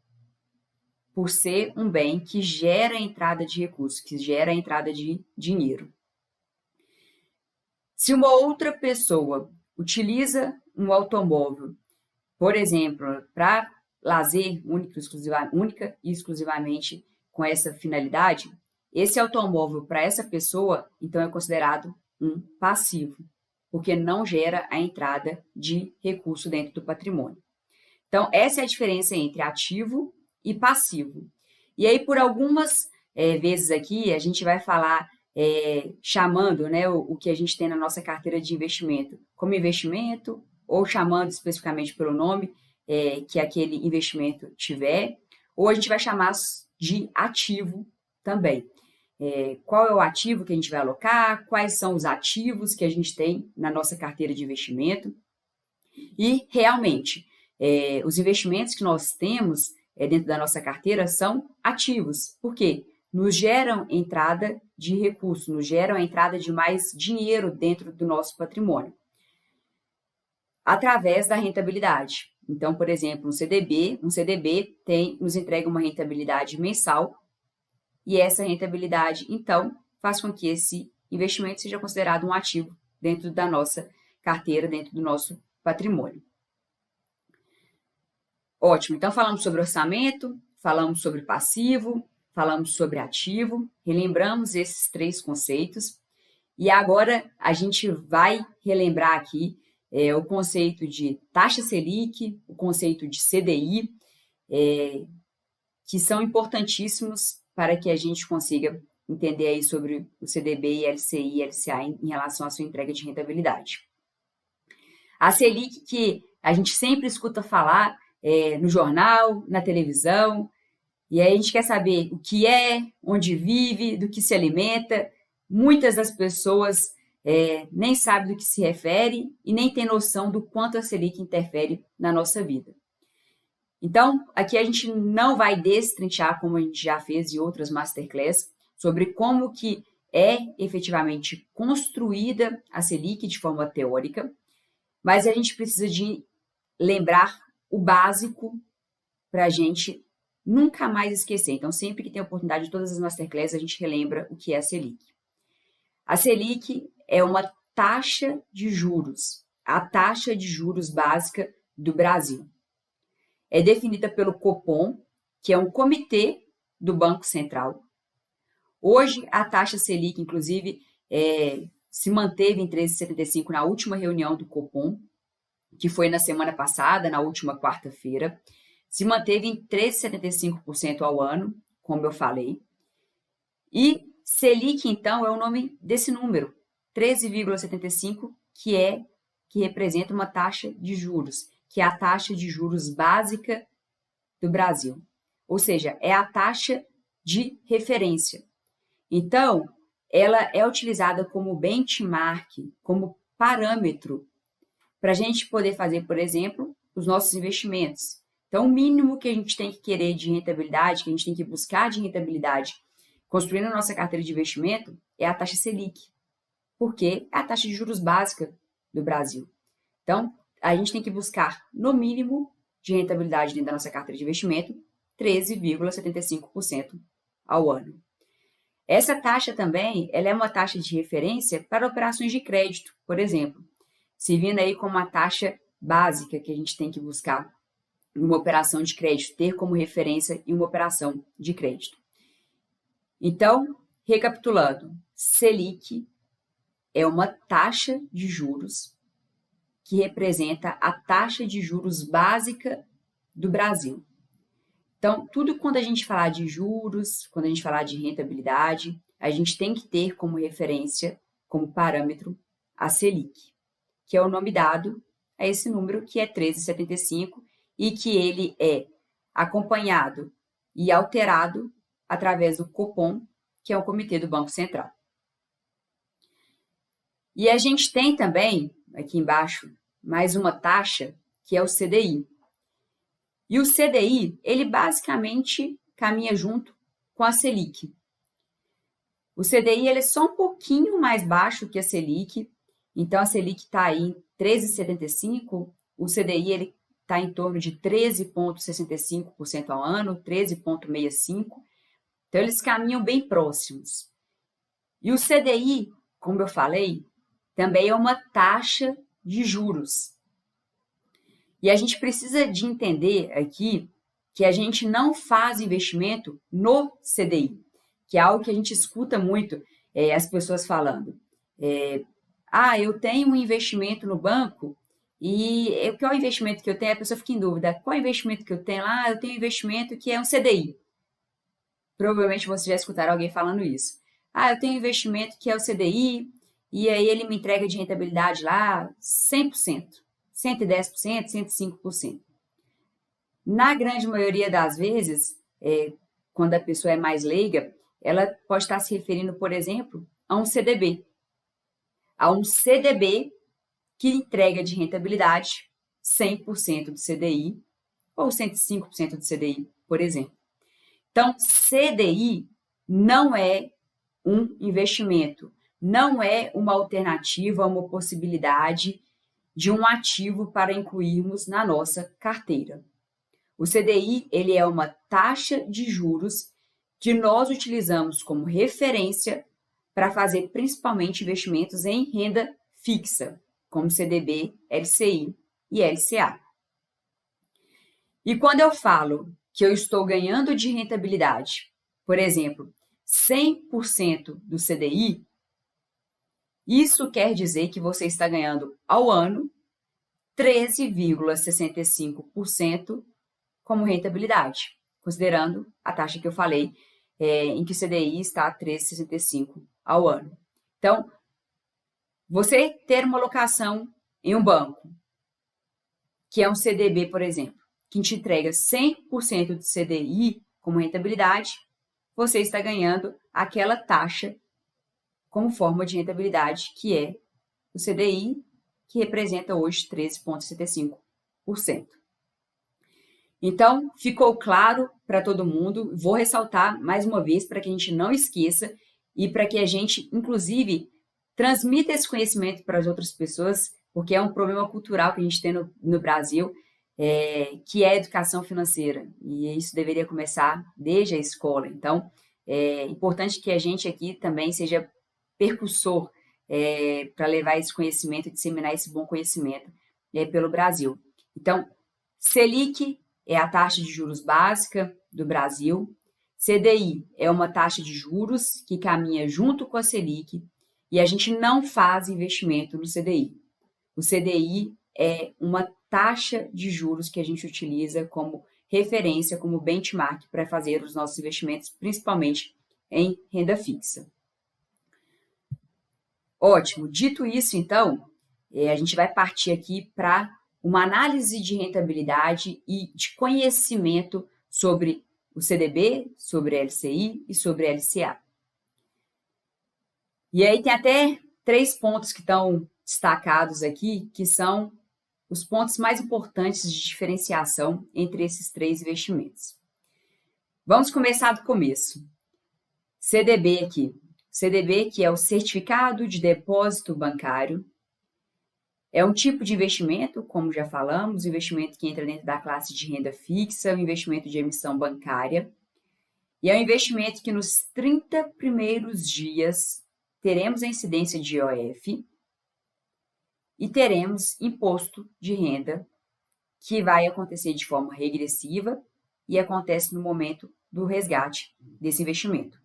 por ser um bem que gera entrada de recursos, que gera entrada de dinheiro. Se uma outra pessoa utiliza um automóvel, por exemplo, para lazer única e exclusivamente com essa finalidade, esse automóvel para essa pessoa, então, é considerado um passivo, porque não gera a entrada de recurso dentro do patrimônio. Então, essa é a diferença entre ativo e passivo. E aí, por algumas vezes aqui, a gente vai falar chamando, né, o que a gente tem na nossa carteira de investimento como investimento, ou chamando especificamente pelo nome que aquele investimento tiver, ou a gente vai chamar de ativo também. Qual é o ativo que a gente vai alocar, quais são os ativos que a gente tem na nossa carteira de investimento. E, realmente, os investimentos que nós temos dentro da nossa carteira são ativos. Por quê? Nos geram entrada de recursos, nos geram a entrada de mais dinheiro dentro do nosso patrimônio, através da rentabilidade. Então, por exemplo, um CDB nos entrega uma rentabilidade mensal, e essa rentabilidade, então, faz com que esse investimento seja considerado um ativo dentro da nossa carteira, dentro do nosso patrimônio. Ótimo, então falamos sobre orçamento, falamos sobre passivo, falamos sobre ativo, relembramos esses 3 conceitos, e agora a gente vai relembrar aqui o conceito de taxa Selic, o conceito de CDI, que são importantíssimos para que a gente consiga entender aí sobre o CDB, LCI e LCA em relação à sua entrega de rentabilidade. A Selic, que a gente sempre escuta falar no jornal, na televisão, e aí a gente quer saber o que é, onde vive, do que se alimenta. Muitas das pessoas nem sabem do que se refere e nem têm noção do quanto a Selic interfere na nossa vida. Então, aqui a gente não vai destrinchar, como a gente já fez em outras masterclass, sobre como que é efetivamente construída a Selic de forma teórica, mas a gente precisa de lembrar o básico para a gente nunca mais esquecer. Então, sempre que tem oportunidade, de todas as masterclasses, a gente relembra o que é a Selic. A Selic é uma taxa de juros, a taxa de juros básica do Brasil. É definida pelo Copom, que é um comitê do Banco Central. Hoje, a taxa Selic, inclusive, se manteve em 13,75 na última reunião do Copom, que foi na semana passada, na última quarta-feira. Se manteve em 13,75% ao ano, como eu falei. E Selic, então, é o nome desse número, 13,75, que representa uma taxa de juros, que é a taxa de juros básica do Brasil. Ou seja, é a taxa de referência. Então, ela é utilizada como benchmark, como parâmetro, para a gente poder fazer, por exemplo, os nossos investimentos. Então, o mínimo que a gente tem que querer de rentabilidade, que a gente tem que buscar de rentabilidade, construindo a nossa carteira de investimento, é a taxa Selic, porque é a taxa de juros básica do Brasil. Então, a gente tem que buscar, no mínimo, de rentabilidade dentro da nossa carteira de investimento, 13,75% ao ano. Essa taxa também, ela é uma taxa de referência para operações de crédito, por exemplo, servindo aí como uma taxa básica que a gente tem que buscar em uma operação de crédito, ter como referência em uma operação de crédito. Então, recapitulando, Selic é uma taxa de juros que representa a taxa de juros básica do Brasil. Então, tudo quando a gente falar de juros, quando a gente falar de rentabilidade, a gente tem que ter como referência, como parâmetro, a Selic, que é o nome dado a esse número, que é 13,75, e que ele é acompanhado e alterado através do Copom, que é o Comitê do Banco Central. E a gente tem também, aqui embaixo, mais uma taxa, que é o CDI. E o CDI, ele basicamente caminha junto com a Selic. O CDI ele é só um pouquinho mais baixo que a Selic, então a Selic está aí em 13,75%, o CDI ele está em torno de 13,65% ao ano, 13,65%, então eles caminham bem próximos. E o CDI, como eu falei, também é uma taxa de juros. E a gente precisa de entender aqui que a gente não faz investimento no CDI, que é algo que a gente escuta muito as pessoas falando. Eu tenho um investimento no banco e qual é o investimento que eu tenho? A pessoa fica em dúvida. Qual é o investimento que eu tenho lá? Eu tenho um investimento que é um CDI. Provavelmente vocês já escutaram alguém falando isso. Eu tenho um investimento que é o CDI e aí ele me entrega de rentabilidade lá 100%, 110%, 105%. Na grande maioria das vezes, quando a pessoa é mais leiga, ela pode estar se referindo, por exemplo, a um CDB. A um CDB que entrega de rentabilidade 100% do CDI ou 105% do CDI, por exemplo. Então, CDI não é um investimento, não é uma alternativa, uma possibilidade de um ativo para incluirmos na nossa carteira. O CDI ele é uma taxa de juros que nós utilizamos como referência para fazer principalmente investimentos em renda fixa, como CDB, LCI e LCA. E quando eu falo que eu estou ganhando de rentabilidade, por exemplo, 100% do CDI, isso quer dizer que você está ganhando ao ano 13,65% como rentabilidade, considerando a taxa que eu falei, em que o CDI está a 13,65% ao ano. Então, você ter uma alocação em um banco, que é um CDB, por exemplo, que te entrega 100% do CDI como rentabilidade, você está ganhando aquela taxa como forma de rentabilidade, que é o CDI, que representa hoje 13,75%. Então, ficou claro para todo mundo, vou ressaltar mais uma vez para que a gente não esqueça e para que a gente, inclusive, transmita esse conhecimento para as outras pessoas, porque é um problema cultural que a gente tem no Brasil, que é a educação financeira, e isso deveria começar desde a escola. Então, é importante que a gente aqui também seja percussor para levar esse conhecimento, disseminar esse bom conhecimento pelo Brasil. Então, Selic é a taxa de juros básica do Brasil, CDI é uma taxa de juros que caminha junto com a Selic e a gente não faz investimento no CDI. O CDI é uma taxa de juros que a gente utiliza como referência, como benchmark para fazer os nossos investimentos, principalmente em renda fixa. Ótimo. Dito isso, então, a gente vai partir aqui para uma análise de rentabilidade e de conhecimento sobre o CDB, sobre a LCI e sobre a LCA. E aí tem até 3 pontos que estão destacados aqui, que são os pontos mais importantes de diferenciação entre esses 3 investimentos. Vamos começar do começo. CDB aqui. CDB, que é o Certificado de Depósito Bancário, é um tipo de investimento, como já falamos, investimento que entra dentro da classe de renda fixa, um investimento de emissão bancária, e é um investimento que nos 30 primeiros dias teremos a incidência de IOF e teremos imposto de renda, que vai acontecer de forma regressiva e acontece no momento do resgate desse investimento.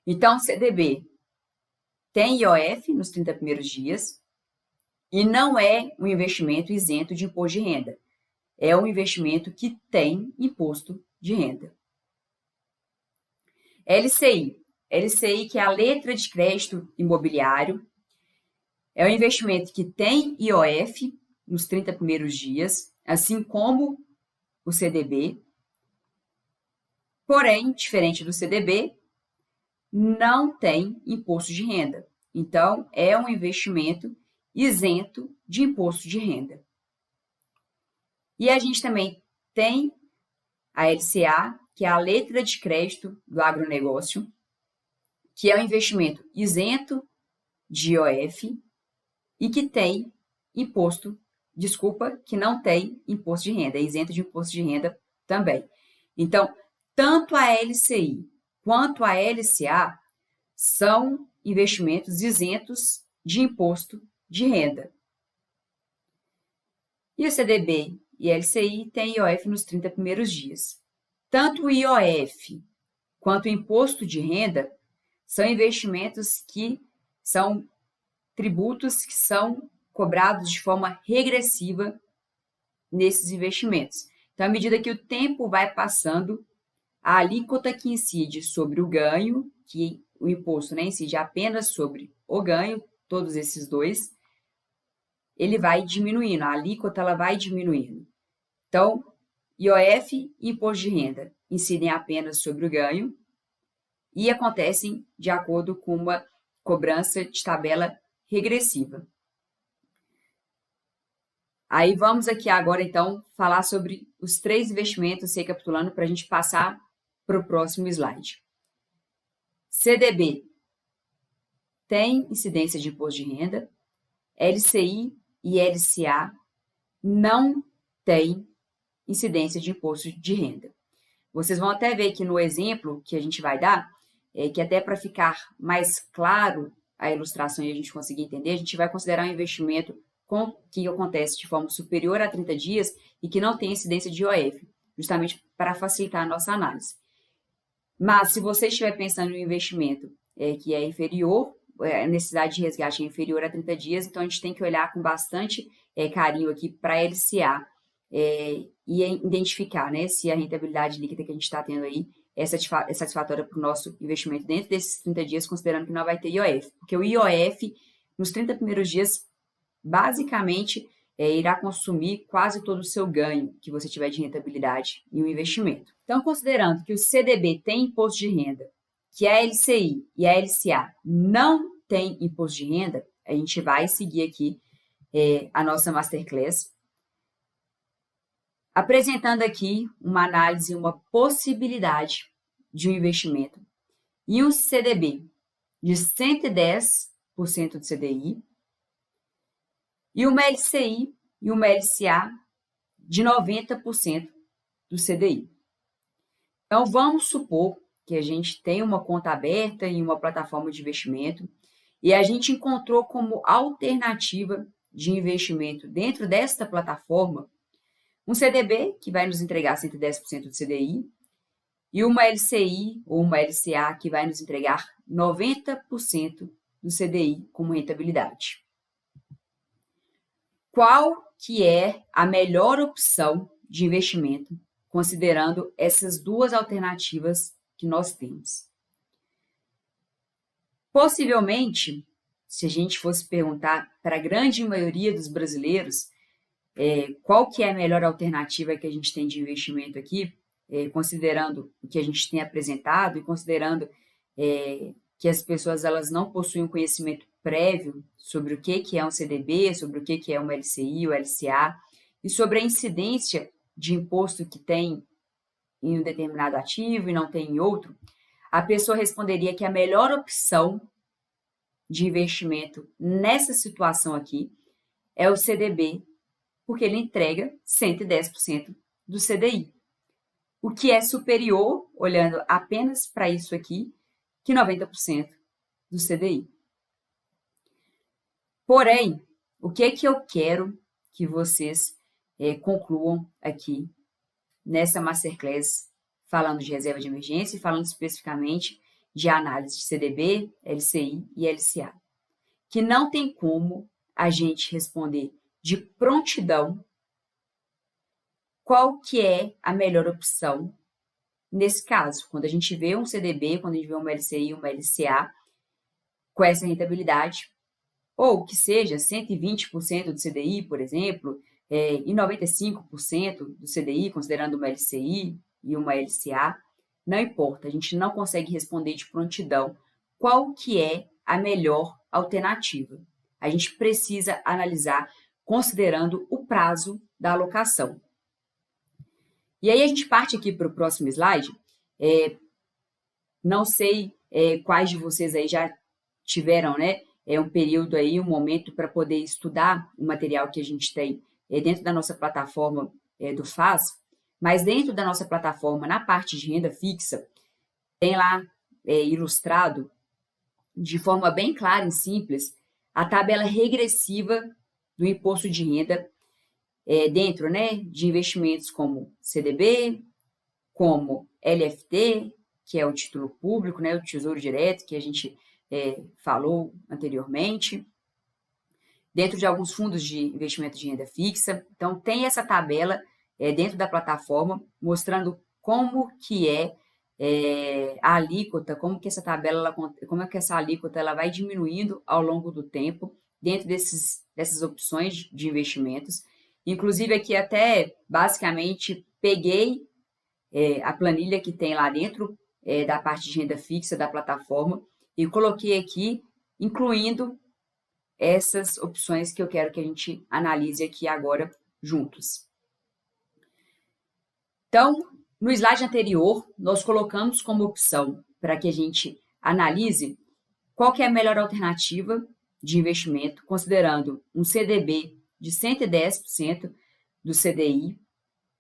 Então, CDB tem IOF nos 30 primeiros dias e não é um investimento isento de imposto de renda. É um investimento que tem imposto de renda. LCI. LCI, que é a letra de crédito imobiliário, é um investimento que tem IOF nos 30 primeiros dias, assim como o CDB. Porém, diferente do CDB, não tem imposto de renda. Então, é um investimento isento de imposto de renda. E a gente também tem a LCA, que é a letra de crédito do agronegócio, que é um investimento isento de IOF e que tem imposto, que não tem imposto de renda, é isento de imposto de renda também. Então, tanto a LCI quanto a LCA são investimentos isentos de imposto de renda. E o CDB e a LCI têm IOF nos 30 primeiros dias. Tanto o IOF quanto o imposto de renda são investimentos que são tributos que são cobrados de forma regressiva nesses investimentos. Então, à medida que o tempo vai passando, a alíquota que incide sobre o ganho, que o imposto incide apenas sobre o ganho, todos esses dois, ele vai diminuindo, a alíquota ela vai diminuindo. Então, IOF e imposto de renda incidem apenas sobre o ganho e acontecem de acordo com uma cobrança de tabela regressiva. Aí vamos aqui agora, então, falar sobre os 3 investimentos, recapitulando, para a gente passar para o próximo slide. CDB tem incidência de imposto de renda, LCI e LCA não têm incidência de imposto de renda. Vocês vão até ver que no exemplo que a gente vai dar, que até para ficar mais claro a ilustração e a gente conseguir entender, a gente vai considerar um investimento que acontece de forma superior a 30 dias e que não tem incidência de IOF, justamente para facilitar a nossa análise. Mas, se você estiver pensando em um investimento que é inferior, a necessidade de resgate é inferior a 30 dias, então a gente tem que olhar com bastante carinho aqui para a LCA e identificar, né, se a rentabilidade líquida que a gente está tendo aí é satisfatória para o nosso investimento dentro desses 30 dias, considerando que não vai ter IOF. Porque o IOF, nos 30 primeiros dias, basicamente, irá consumir quase todo o seu ganho que você tiver de rentabilidade em um investimento. Então, considerando que o CDB tem imposto de renda, que a LCI e a LCA não têm imposto de renda, a gente vai seguir aqui a nossa Masterclass, apresentando aqui uma análise, uma possibilidade de um investimento em um CDB de 110% do CDI e uma LCI e uma LCA de 90% do CDI. Então, vamos supor que a gente tem uma conta aberta em uma plataforma de investimento e a gente encontrou como alternativa de investimento dentro desta plataforma um CDB que vai nos entregar 110% do CDI e uma LCI ou uma LCA que vai nos entregar 90% do CDI como rentabilidade. Qual que é a melhor opção de investimento, considerando essas duas alternativas que nós temos? Possivelmente, se a gente fosse perguntar para a grande maioria dos brasileiros qual que é a melhor alternativa que a gente tem de investimento aqui, considerando o que a gente tem apresentado e considerando que as pessoas elas não possuem um conhecimento prévio sobre o que é um CDB, sobre o que é uma LCI ou LCA e sobre a incidência de imposto que tem em um determinado ativo e não tem em outro, a pessoa responderia que a melhor opção de investimento nessa situação aqui é o CDB, porque ele entrega 110% do CDI, o que é superior, olhando apenas para isso aqui, que 90% do CDI. Porém, o que é que eu quero que vocês concluam aqui nessa Masterclass, falando de reserva de emergência e falando especificamente de análise de CDB, LCI e LCA? Que não tem como a gente responder de prontidão qual que é a melhor opção nesse caso, quando a gente vê um CDB, quando a gente vê uma LCI, uma LCA com essa rentabilidade, ou que seja 120% do CDI, por exemplo, e 95% do CDI, considerando uma LCI e uma LCA, não importa, a gente não consegue responder de prontidão qual que é a melhor alternativa. A gente precisa analisar considerando o prazo da alocação. E aí a gente parte aqui para o próximo slide. Não sei quais de vocês aí já tiveram, né, um período aí, um momento para poder estudar o material que a gente tem dentro da nossa plataforma do FAS, mas dentro da nossa plataforma, na parte de renda fixa, tem lá ilustrado de forma bem clara e simples a tabela regressiva do imposto de renda dentro, né, de investimentos como CDB, como LFT, que é o título público, né, o Tesouro Direto, que a gente falou anteriormente, dentro de alguns fundos de investimento de renda fixa. Então, tem essa tabela dentro da plataforma, mostrando como que a alíquota, como que essa tabela, como é que essa alíquota ela vai diminuindo ao longo do tempo, dentro dessas opções de investimentos. Inclusive, aqui até, basicamente, peguei a planilha que tem lá dentro da parte de renda fixa da plataforma e coloquei aqui, incluindo essas opções que eu quero que a gente analise aqui agora juntos. Então, no slide anterior, nós colocamos como opção para que a gente analise qual que é a melhor alternativa de investimento, considerando um CDB de 110% do CDI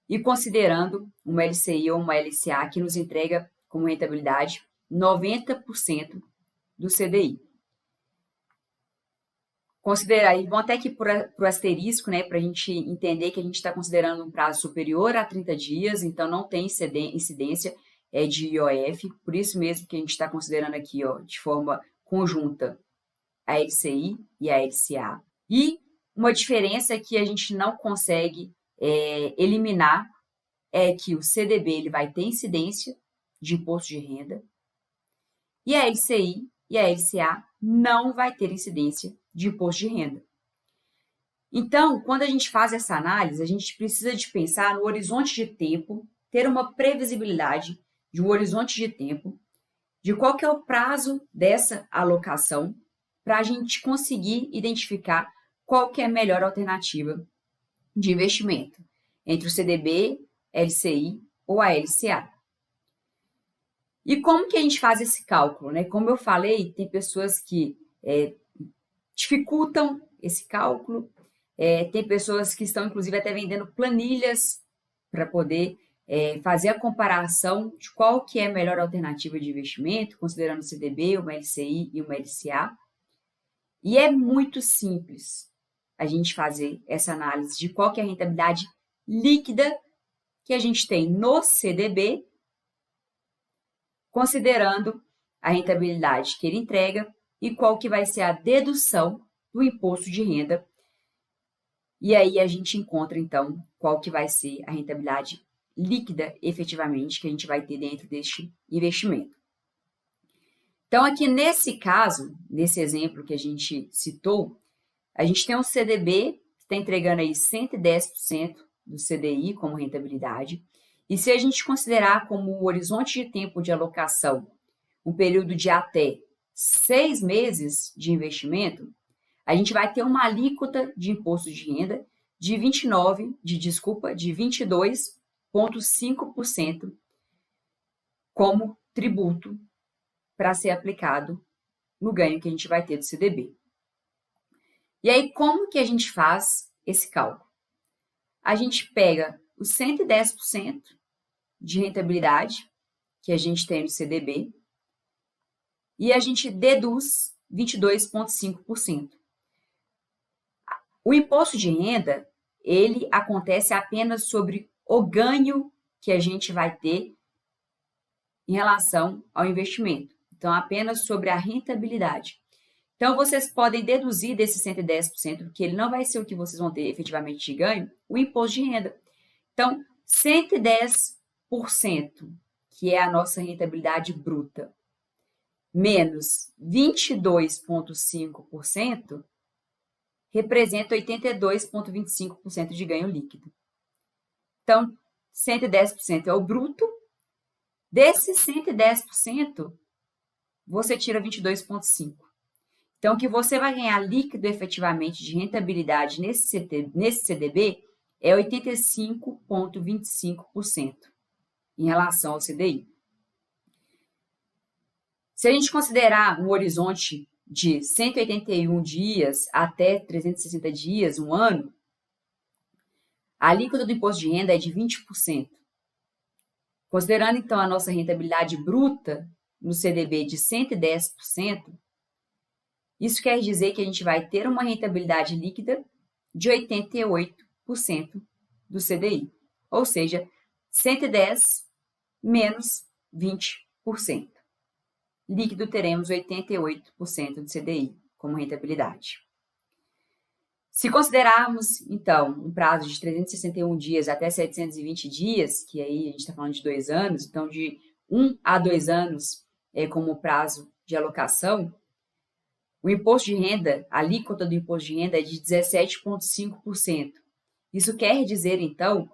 e considerando uma LCI ou uma LCA que nos entrega como rentabilidade 90% do CDI. Considerar, e vão até aqui para o asterisco, né, para a gente entender que a gente está considerando um prazo superior a 30 dias, então não tem incidência de IOF, por isso mesmo que a gente está considerando aqui, ó, de forma conjunta, a LCI e a LCA. E uma diferença que a gente não consegue eliminar é que o CDB ele vai ter incidência de imposto de renda e a LCI e a LCA não vai ter incidência de imposto de renda. Então, quando a gente faz essa análise, a gente precisa de pensar no horizonte de tempo, ter uma previsibilidade de um horizonte de tempo, de qual que é o prazo dessa alocação, para a gente conseguir identificar qual que é a melhor alternativa de investimento entre o CDB, LCI ou a LCA. E como que a gente faz esse cálculo, né? Como eu falei, tem pessoas que dificultam esse cálculo, tem pessoas que estão, inclusive, até vendendo planilhas para poder fazer a comparação de qual que é a melhor alternativa de investimento, considerando o CDB, uma LCI e uma LCA. E é muito simples a gente fazer essa análise de qual que é a rentabilidade líquida que a gente tem no CDB, considerando a rentabilidade que ele entrega e qual que vai ser a dedução do imposto de renda. E aí a gente encontra, então, qual que vai ser a rentabilidade líquida, efetivamente, que a gente vai ter dentro deste investimento. Então, aqui nesse caso, nesse exemplo que a gente citou, a gente tem um CDB que está entregando aí 110% do CDI como rentabilidade. E se a gente considerar como o horizonte de tempo de alocação um período de até 6 meses de investimento, a gente vai ter uma alíquota de imposto de renda de 22,5% como tributo para ser aplicado no ganho que a gente vai ter do CDB. E aí, como que a gente faz esse cálculo? A gente pega os 110% de rentabilidade que a gente tem no CDB e a gente deduz 22,5%. O imposto de renda, ele acontece apenas sobre o ganho que a gente vai ter em relação ao investimento. Então, apenas sobre a rentabilidade. Então, vocês podem deduzir desses 110%, porque ele não vai ser o que vocês vão ter efetivamente de ganho, o imposto de renda. Então, 110%, que é a nossa rentabilidade bruta, menos 22,5%, representa 82,25% de ganho líquido. Então, 110% é o bruto Desses 110%, você tira 22,5%. Então, o que você vai ganhar líquido efetivamente de rentabilidade nesse CDB é 85,25% em relação ao CDI. Se a gente considerar um horizonte de 181 dias até 360 dias, um ano, a alíquota do imposto de renda é de 20%. Considerando, então, a nossa rentabilidade bruta no CDB de 110%, isso quer dizer que a gente vai ter uma rentabilidade líquida de 88% do CDI, ou seja, 110 menos 20%. Líquido teremos 88% do CDI como rentabilidade. Se considerarmos, então, um prazo de 361 dias até 720 dias, que aí a gente está falando de 2 anos, então de 1 a 2 anos como prazo de alocação, o imposto de renda, a alíquota do imposto de renda é de 17,5%. Isso quer dizer, então,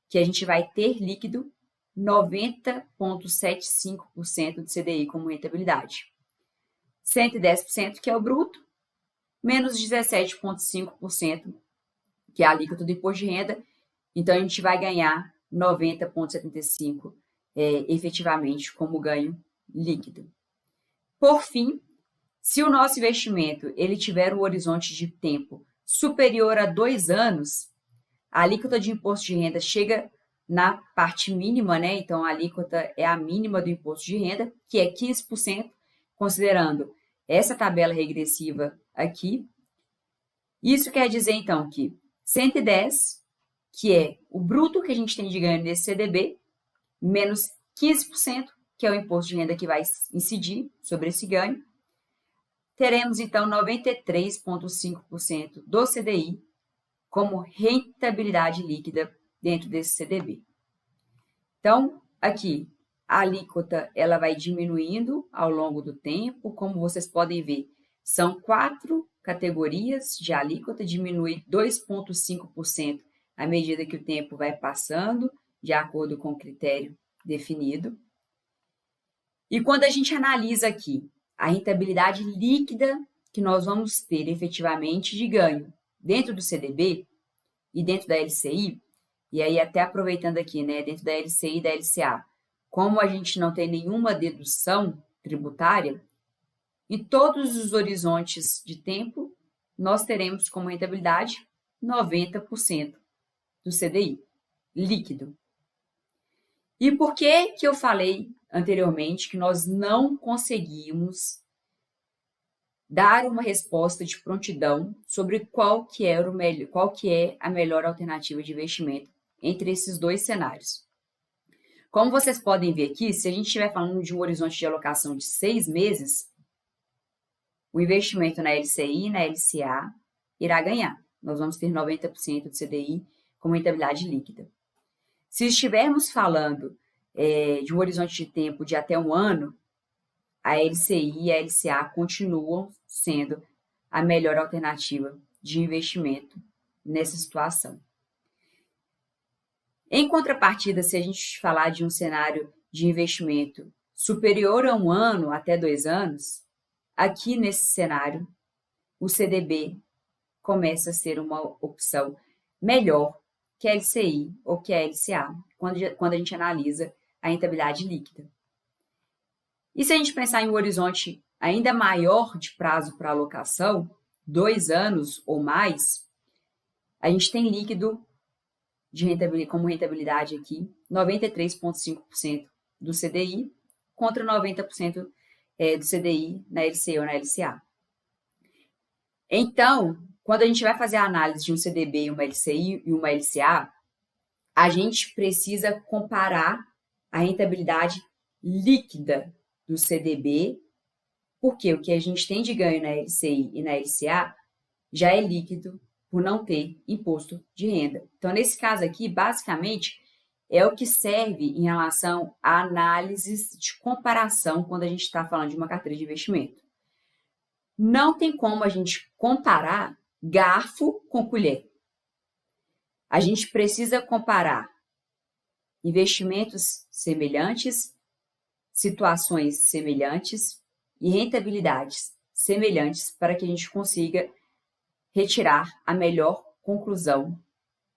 que a gente vai ter líquido 90,75% do CDI como rentabilidade. 110%, que é o bruto, menos 17,5%, que é a alíquota do imposto de renda. Então, a gente vai ganhar 90,75% efetivamente como ganho líquido. Por fim, se o nosso investimento ele tiver um horizonte de tempo superior a 2 anos, a alíquota de imposto de renda chega na parte mínima, né? Então, a alíquota é a mínima do imposto de renda, que é 15%, considerando essa tabela regressiva aqui. Isso quer dizer, então, que 110, que é o bruto que a gente tem de ganho nesse CDB, menos 15%, que é o imposto de renda que vai incidir sobre esse ganho, teremos, então, 93,5% do CDI como rentabilidade líquida dentro desse CDB. Então, aqui, a alíquota ela vai diminuindo ao longo do tempo. Como vocês podem ver, são 4 categorias de alíquota, diminui 2,5% à medida que o tempo vai passando, de acordo com o critério definido. E quando a gente analisa aqui a rentabilidade líquida que nós vamos ter efetivamente de ganho dentro do CDB e dentro da LCI, e aí até aproveitando aqui, né, dentro da LCI e da LCA, como a gente não tem nenhuma dedução tributária, em todos os horizontes de tempo, nós teremos como rentabilidade 90% do CDI líquido. E por que eu falei anteriormente que nós não conseguimos dar uma resposta de prontidão sobre qual que é a melhor alternativa de investimento entre esses dois cenários? Como vocês podem ver aqui, se a gente estiver falando de um horizonte de alocação de 6 meses, o investimento na LCI e na LCA irá ganhar. Nós vamos ter 90% do CDI como rentabilidade líquida. Se estivermos falando de um horizonte de tempo de até 1 ano, a LCI e a LCA continuam sendo a melhor alternativa de investimento nessa situação. Em contrapartida, se a gente falar de um cenário de investimento superior a 1 ano até 2 anos, aqui nesse cenário, o CDB começa a ser uma opção melhor que a LCI ou que a LCA, quando a gente analisa a rentabilidade líquida. E se a gente pensar em um horizonte ainda maior de prazo para alocação, 2 anos ou mais, a gente tem líquido como rentabilidade aqui, 93,5% do CDI contra 90% do CDI na LCI ou na LCA. Então, quando a gente vai fazer a análise de um CDB, uma LCI e uma LCA, a gente precisa comparar a rentabilidade líquida do CDB, porque o que a gente tem de ganho na LCI e na LCA já é líquido por não ter imposto de renda. Então, nesse caso aqui, basicamente, é o que serve em relação a análises de comparação quando a gente está falando de uma carteira de investimento. Não tem como a gente comparar garfo com colher. A gente precisa comparar investimentos semelhantes situações semelhantes e rentabilidades semelhantes para que a gente consiga retirar a melhor conclusão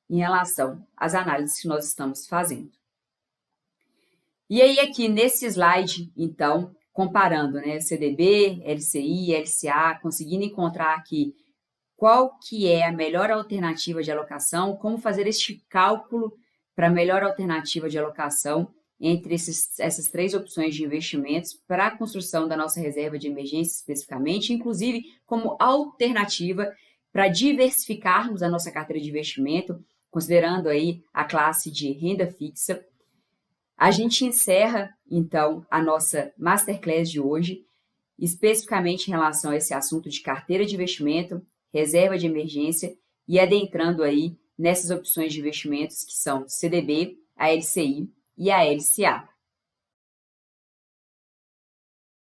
em relação às análises que nós estamos fazendo. E aí aqui nesse slide, então, comparando, né, CDB, LCI, LCA, conseguindo encontrar aqui qual que é a melhor alternativa de alocação, como fazer este cálculo para a melhor alternativa de alocação entre essas três opções de investimentos para a construção da nossa reserva de emergência especificamente, inclusive como alternativa para diversificarmos a nossa carteira de investimento, considerando aí a classe de renda fixa. A gente encerra, então, a nossa Masterclass de hoje, especificamente em relação a esse assunto de carteira de investimento, reserva de emergência e adentrando aí nessas opções de investimentos que são CDB, a LCI e a LCA.